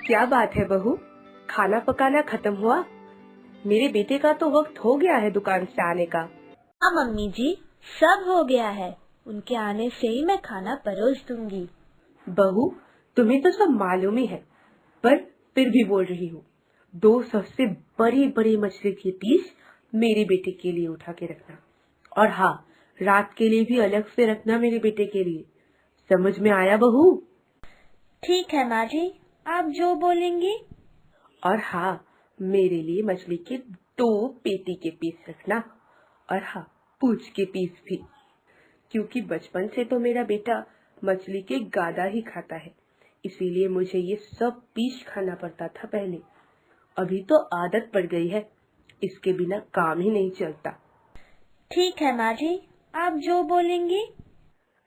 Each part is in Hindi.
क्या बात है बहू, खाना पकाना खत्म हुआ? मेरे बेटे का तो वक्त हो गया है दुकान से आने का। हाँ मम्मी जी, सब हो गया है। उनके आने से ही मैं खाना परोस दूंगी। बहू, तुम्हें तो सब मालूम ही है, पर फिर भी बोल रही हूँ, 2 सबसे बड़ी बड़ी मछली के पीस मेरे बेटे के लिए उठा के रखना। और हाँ, रात के लिए भी अलग से रखना मेरे बेटे के लिए। समझ में आया बहू? ठीक है माँ जी, आप जो बोलेंगी। और हाँ, मेरे लिए मछली के 2 पेटी के पीस रखना। और हाँ, पूंछ के पीस भी, क्योंकि बचपन से तो मेरा बेटा मछली के गादा ही खाता है, इसीलिए मुझे ये सब पीस खाना पड़ता था पहले। अभी तो आदत पड़ गई है, इसके बिना काम ही नहीं चलता। ठीक है माँ जी, आप जो बोलेंगी।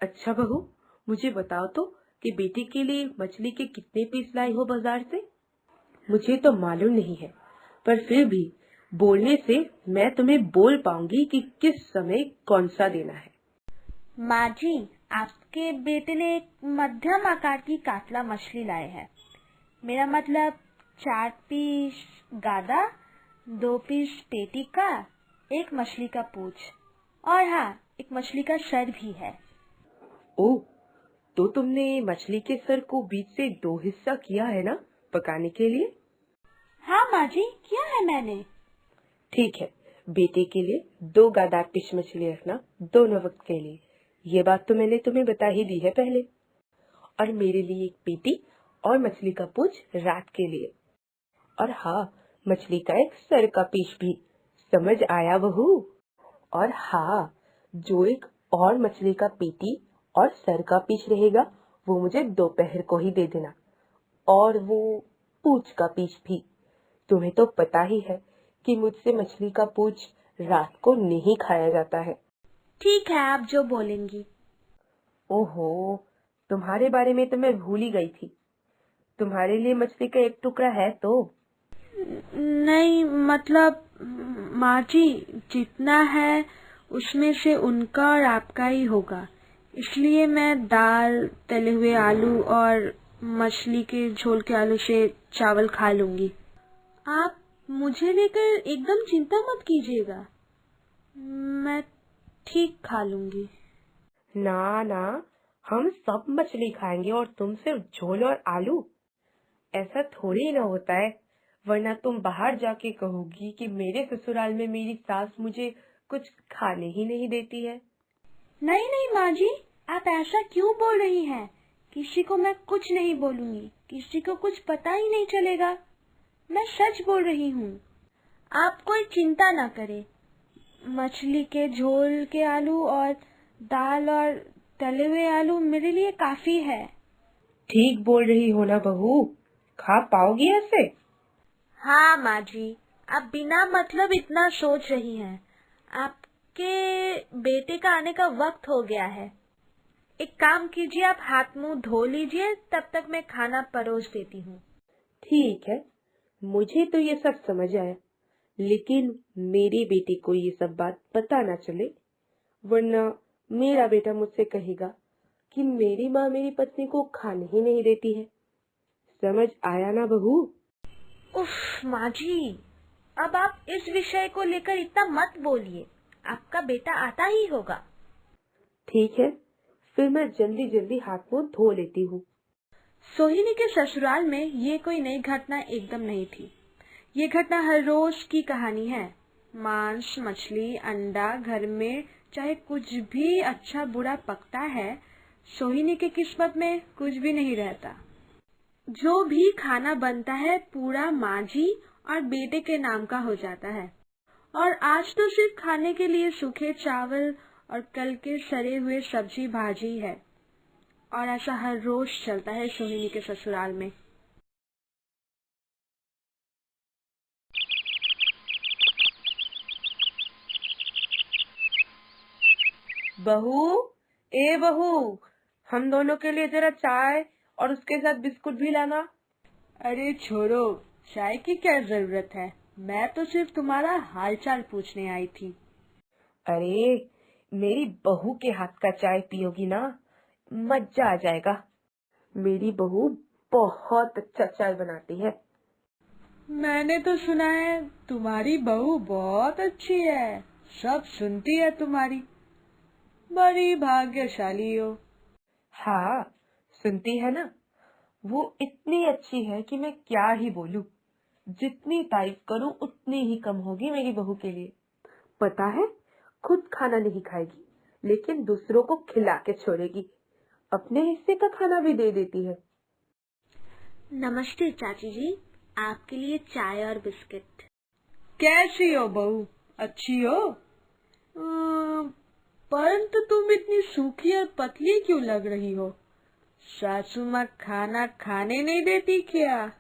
अच्छा बहू, मुझे बताओ तो कि बेटे के लिए मछली के कितने पीस लाई हो बाजार से? मुझे तो मालूम नहीं है, पर फिर भी बोलने से मैं तुम्हें बोल पाऊंगी कि किस समय कौन सा देना है। माँ जी, आपके बेटे ने एक मध्यम आकार की कातला मछली लाए है। मेरा मतलब 4 पीस गादा, 2 पीस पेटी का, 1 मछली का पूंछ और हाँ, 1 मछली का सर भी है। ओह, तो तुमने मछली के सर को बीच से 2 हिस्सा किया है ना पकाने के लिए? हाँ माँ जी, किया है मैंने। ठीक है, बेटे के लिए 2 गादार पीस मछली रखना दोनों वक्त के लिए। ये बात तो मैंने तुम्हें बता ही दी है पहले। और मेरे लिए 1 पेटी और मछली का पूंछ रात के लिए। और हाँ, मछली का 1 सर का पीस भी। समझ आया बहू? और हाँ, जो 1 और मछली का पेटी और सर का पीस रहेगा, वो मुझे दोपहर को ही दे देना। और वो पूंछ का पीस भी। तुम्हें तो पता ही है कि मुझसे मछली का पूंछ रात को नहीं खाया जाता है। ठीक है, आप जो बोलेंगी। ओहो, तुम्हारे बारे में तो मैं भूल ही गई थी। तुम्हारे लिए मछली का 1 टुकड़ा है तो? नहीं मतलब माँ जी, जितना है उसमें से उनका और आपका ही होगा। इसलिए मैं दाल, तले हुए आलू और मछली के झोल के आलू से चावल खा लूंगी। आप मुझे लेकर एकदम चिंता मत कीजिएगा, मैं ठीक खा लूंगी। ना ना, हम सब मछली खाएंगे और तुम सिर्फ झोल और आलू। ऐसा थोड़ी ना होता है, वरना तुम बाहर जाके कहोगी कि मेरे ससुराल में मेरी सास मुझे कुछ खाने ही नहीं देती है। नहीं नहीं माँ जी, आप ऐसा क्यों बोल रही हैं? किसी को मैं कुछ नहीं बोलूंगी, किसी को कुछ पता ही नहीं चलेगा। मैं सच बोल रही हूँ। आप कोई चिंता ना करें। मछली के झोल के आलू और दाल और तले हुए आलू मेरे लिए काफी है। ठीक बोल रही हो ना बहू? खा पाओगी ऐसे? हाँ माँ जी, आप बिना मतलब इतना सोच रही हैं। आपके बेटे का आने का वक्त हो गया है। एक काम कीजिए, आप हाथ मुंह धो लीजिए, तब तक मैं खाना परोस देती हूँ। ठीक है, मुझे तो ये सब समझ आया, लेकिन मेरे बेटे को ये सब बात पता ना चले, वरना मेरा बेटा मुझसे कहेगा कि मेरी माँ मेरी पत्नी को खाने ही नहीं देती है। समझ आया ना बहू? उफ माँ जी, अब आप इस विषय को लेकर इतना मत बोलिए। आपका बेटा आता ही होगा। ठीक है, फिर मैं जल्दी जल्दी हाथ मुंह धो लेती हूँ। सोहिनी के ससुराल में ये कोई नई घटना एकदम नहीं थी। ये घटना हर रोज की कहानी है। मांस, मछली, अंडा घर में चाहे कुछ भी अच्छा बुरा पकता है, सोहिनी की किस्मत में कुछ भी नहीं रहता। जो भी खाना बनता है पूरा माँ जी और बेटे के नाम का हो जाता है। और आज तो सिर्फ खाने के लिए सूखे चावल और कल के सड़े हुए सब्जी भाजी है। और ऐसा हर रोज चलता है सोहिनी के ससुराल में। बहू, ए बहू, हम दोनों के लिए जरा चाय और उसके साथ बिस्कुट भी लाना। अरे छोड़ो, चाय की क्या जरूरत है? मैं तो सिर्फ तुम्हारा हालचाल पूछने आई थी। अरे, मेरी बहू के हाथ का चाय पियोगी ना, मजा आ जाएगा। मेरी बहू बहुत अच्छा चाय बनाती है। मैंने तो सुना है तुम्हारी बहू बहुत अच्छी है, सब सुनती है तुम्हारी, बड़ी भाग्यशाली हो। हाँ, सुनती है ना। वो इतनी अच्छी है कि मैं क्या ही बोलूं। जितनी तारीफ करूं उतनी ही कम होगी मेरी बहू के लिए। पता है, खुद खाना नहीं खाएगी, लेकिन दूसरों को खिला के छोड़ेगी। अपने हिस्से का खाना भी दे देती है। नमस्ते चाची जी, आपके लिए चाय और बिस्किट। कैसी हो बहू, अच्छी हो? परंतु तुम इतनी सूखी और पतली क्यों लग रही हो? सासू माँ खाना खाने नहीं देती क्या?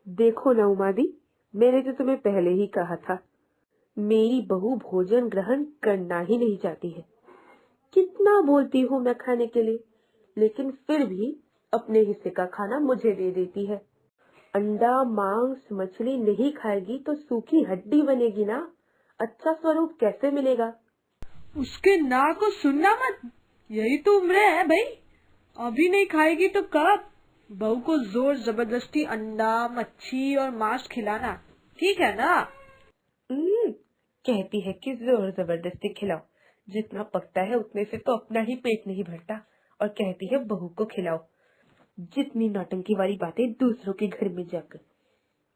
देखो ना उमा दी, मैंने तो तुम्हें पहले ही कहा था, मेरी बहू भोजन ग्रहण करना ही नहीं चाहती है। कितना बोलती हूँ मैं खाने के लिए, लेकिन फिर भी अपने हिस्से का खाना मुझे दे देती है। अंडा, मांस, मछली नहीं खाएगी तो सूखी हड्डी बनेगी ना, अच्छा स्वरूप कैसे मिलेगा? उसके ना को सुनना मत, यही तो उम्र है भाई, अभी नहीं खाएगी तो कब? बहू को जोर जबरदस्ती अंडा, मच्छी और मांस खिलाना ठीक है ना? कहती है कि जोर जबरदस्ती खिलाओ, जितना पकता है उतने से तो अपना ही पेट नहीं भरता, और कहती है बहू को खिलाओ। जितनी नौटंकी वाली बातें दूसरों के घर में जाकर,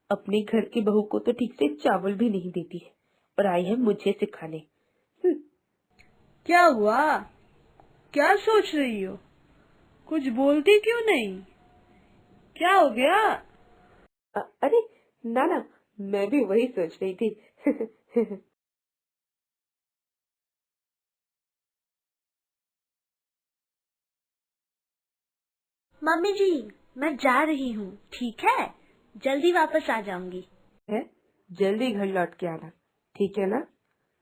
अपने घर की बहू को तो ठीक से चावल भी नहीं देती है, और आई है मुझे सिखाने। क्या हुआ, क्या सोच रही हो? कुछ बोलती क्यों नहीं, क्या हो गया? अरे ना ना, मैं भी वही सोच रही थी। मम्मी जी, मैं जा रही हूँ, ठीक है? जल्दी वापस आ जाऊंगी। है, जल्दी घर लौट के आना, ठीक है ना?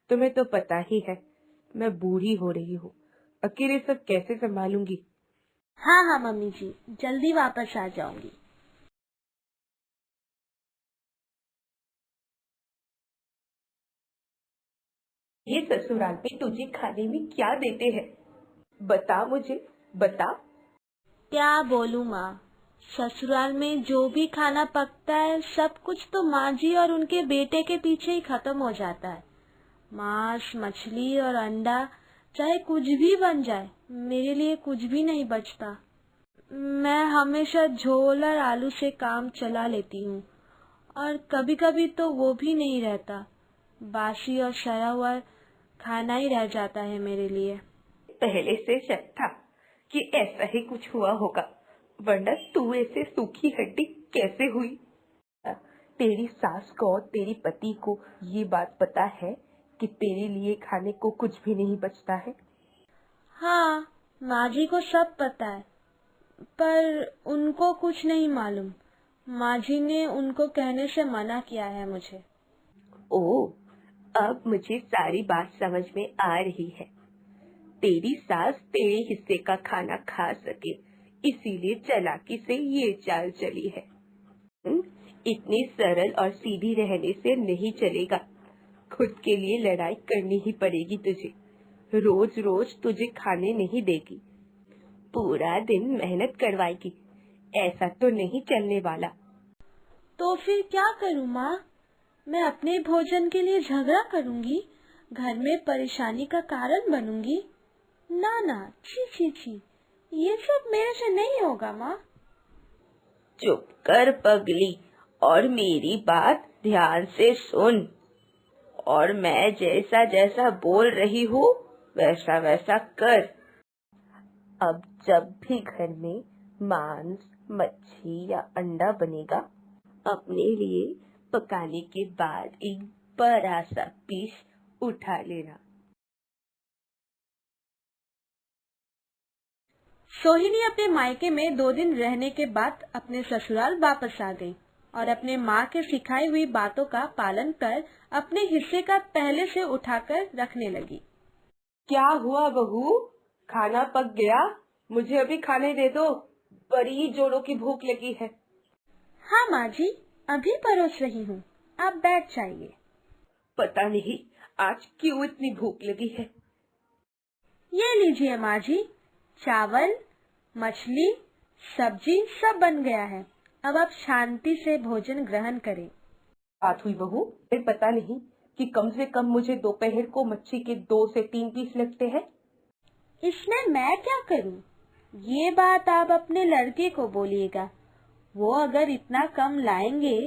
तुम्हें तो पता ही है, मैं बूढ़ी हो रही हूँ, अकेले सब कैसे संभालूंगी। हाँ हाँ मम्मी जी, जल्दी वापस आ जाऊंगी। ये ससुराल पे तुझे खाने में क्या देते हैं? बता मुझे, बता। क्या बोलूँ माँ, ससुराल में जो भी खाना पकता है सब कुछ तो माँ जी और उनके बेटे के पीछे ही खत्म हो जाता है। मांस, मछली और अंडा, चाहे कुछ भी बन जाए, मेरे लिए कुछ भी नहीं बचता। मैं हमेशा झोल और आलू से काम चला लेती हूँ, और कभी कभी तो वो भी नहीं रहता, बासी और सड़ा हुआ खाना ही रह जाता है मेरे लिए। पहले से शक था कि ऐसा ही कुछ हुआ होगा, वरना तू ऐसे सूखी हड्डी कैसे हुई? तेरी सास को और तेरी पति को ये बात पता है कि तेरे लिए खाने को कुछ भी नहीं बचता है? हाँ, माँ जी को सब पता है, पर उनको कुछ नहीं मालूम। माँ जी ने उनको कहने से मना किया है मुझे। ओह, अब मुझे सारी बात समझ में आ रही है। तेरी सास तेरे हिस्से का खाना खा सके, इसीलिए चालाकी से ये चाल चली है। इतनी सरल और सीधी रहने से नहीं चलेगा, खुद के लिए लड़ाई करनी ही पड़ेगी तुझे। रोज रोज तुझे खाने नहीं देगी, पूरा दिन मेहनत करवाएगी, ऐसा तो नहीं चलने वाला। तो फिर क्या करूँ माँ? मैं अपने भोजन के लिए झगड़ा करूँगी, घर में परेशानी का कारण बनूंगी? ना ना, छी छी छी, ये सब मेरे से नहीं होगा माँ। चुप कर पगली, और मेरी बात ध्यान से सुन, और मैं जैसा जैसा बोल रही हूँ वैसा वैसा कर। अब जब भी घर में मांस, मच्छी या अंडा बनेगा, अपने लिए पकाने के बाद एक बड़ा सा पीस उठा लेना। सोहिनी अपने मायके में 2 दिन रहने के बाद अपने ससुराल वापस आ गई और अपने माँ के सिखाई हुई बातों का पालन कर अपने हिस्से का पहले से उठाकर रखने लगी। क्या हुआ बहू, खाना पक गया? मुझे अभी खाने दे दो, बड़ी जोरों की भूख लगी है। हाँ माँ जी, अभी परोस रही हूँ, आप बैठ जाइए। पता नहीं आज क्यों इतनी भूख लगी है। ये लीजिए माँ जी, चावल, मछली, सब्जी सब बन गया है। अब आप शांति से भोजन ग्रहण करें। बात हुई बहू, फिर पता नहीं कि कम से कम मुझे दोपहर को मच्छी के 2 से 3 पीस लगते हैं। इसमें मैं क्या करूं? ये बात आप अपने लड़के को बोलिएगा। वो अगर इतना कम लाएंगे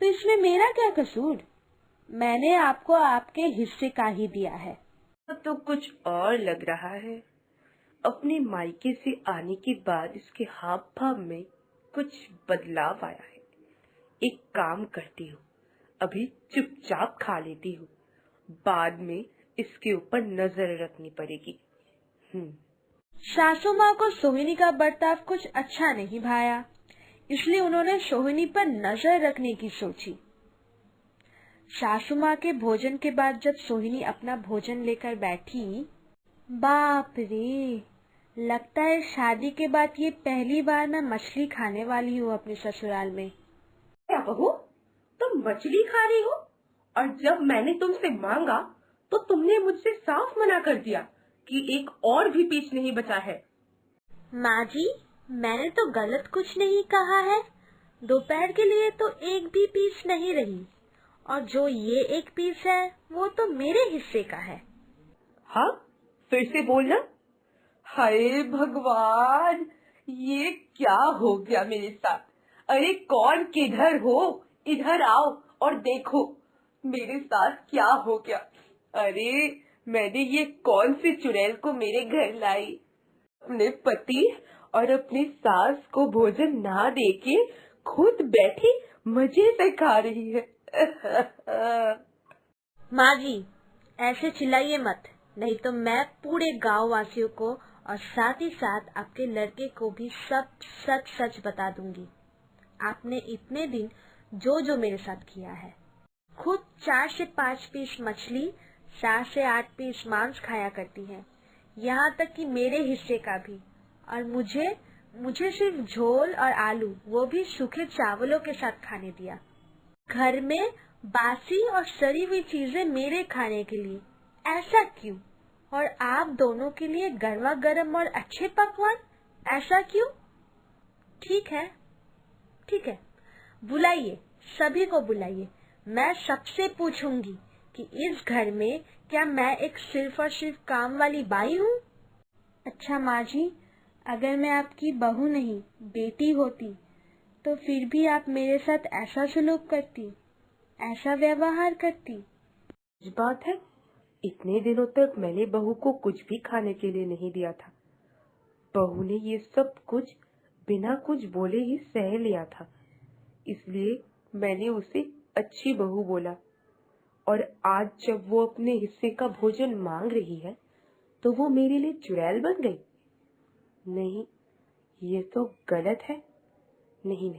तो इसमें मेरा क्या कसूर? मैंने आपको आपके हिस्से का ही दिया है। तो कुछ और लग रहा है। अपने मायके से आने के बाद इसके हाव भाव में कुछ बदलाव आया है। एक काम करती हूँ, अभी चुपचाप खा लेती हूँ, बाद में इसके ऊपर नजर रखनी पड़ेगी। सासू माँ को सोहिनी का बर्ताव कुछ अच्छा नहीं भाया, इसलिए उन्होंने सोहिनी पर नजर रखने की सोची। सासू माँ के भोजन के बाद जब सोहिनी अपना भोजन लेकर बैठी, बाप रे, लगता है शादी के बाद ये पहली बार मैं मछली खाने वाली हूँ अपने ससुराल में। क्या बहू, तुम मछली खा रही हो? और जब मैंने तुमसे मांगा तो तुमने मुझसे साफ मना कर दिया कि एक और भी पीस नहीं बचा है। माँ जी, मैंने तो गलत कुछ नहीं कहा है। दोपहर के लिए तो एक भी पीस नहीं रही, और जो ये एक पीस है वो तो मेरे हिस्से का है। हाँ, फिर से बोलना। हाय भगवान, ये क्या हो गया मेरे साथ? अरे कौन किधर हो? इधर आओ और देखो मेरे साथ क्या हो गया। अरे मैंने ये कौन सी चुड़ैल को मेरे घर लाई? अपने पति और अपनी सास को भोजन ना देके खुद बैठी मजे से खा रही है। माँ जी, ऐसे चिल्लाइए मत, नहीं तो मैं पूरे गांव वासियों को और साथ ही साथ आपके लड़के को भी सब सच सच बता दूंगी। आपने इतने दिन जो जो मेरे साथ किया है, खुद 4 से 5 पीस मछली, 7 से 8 पीस मांस खाया करती है, यहाँ तक कि मेरे हिस्से का भी। और मुझे सिर्फ झोल और आलू, वो भी सूखे चावलों के साथ खाने दिया। घर में बासी और सड़ी हुई चीजें मेरे खाने के लिए। ऐसा क्यों? और आप दोनों के लिए गर्मा गर्म और अच्छे पकवान, ऐसा क्यों? ठीक है, बुलाइए, सभी को बुलाइए। मैं सबसे पूछूंगी कि इस घर में क्या मैं एक सिर्फ और सिर्फ काम वाली बाई हूँ? अच्छा माँ जी, अगर मैं आपकी बहू नहीं बेटी होती तो फिर भी आप मेरे साथ ऐसा सलूक करती, ऐसा व्यवहार करती? बात है, इतने दिनों तक मैंने बहू को कुछ भी खाने के लिए नहीं दिया था। बहू ने ये सब कुछ बिना कुछ बोले ही सह लिया था, इसलिए मैंने उसे अच्छी बहू बोला। और आज जब वो अपने हिस्से का भोजन मांग रही है तो वो मेरे लिए चुड़ैल बन गई। नहीं, ये तो गलत है। नहीं,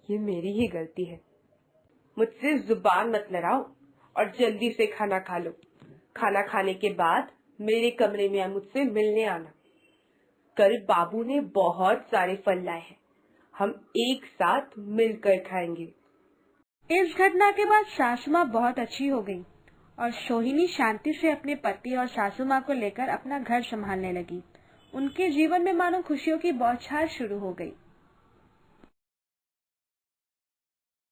ये मेरी ही गलती है। मुझसे जुबान मत लड़ाओ और जल्दी से खाना खा लो। खाना खाने के बाद मेरे कमरे में मुझसे मिलने आना। कल बाबू ने बहुत सारे फल लाए हैं, हम एक साथ मिलकर खाएंगे। इस घटना के बाद सासू माँ बहुत अच्छी हो गई और सोहिनी शांति से अपने पति और सासू माँ को लेकर अपना घर संभालने लगी। उनके जीवन में मानो खुशियों की बौछार शुरू हो गई।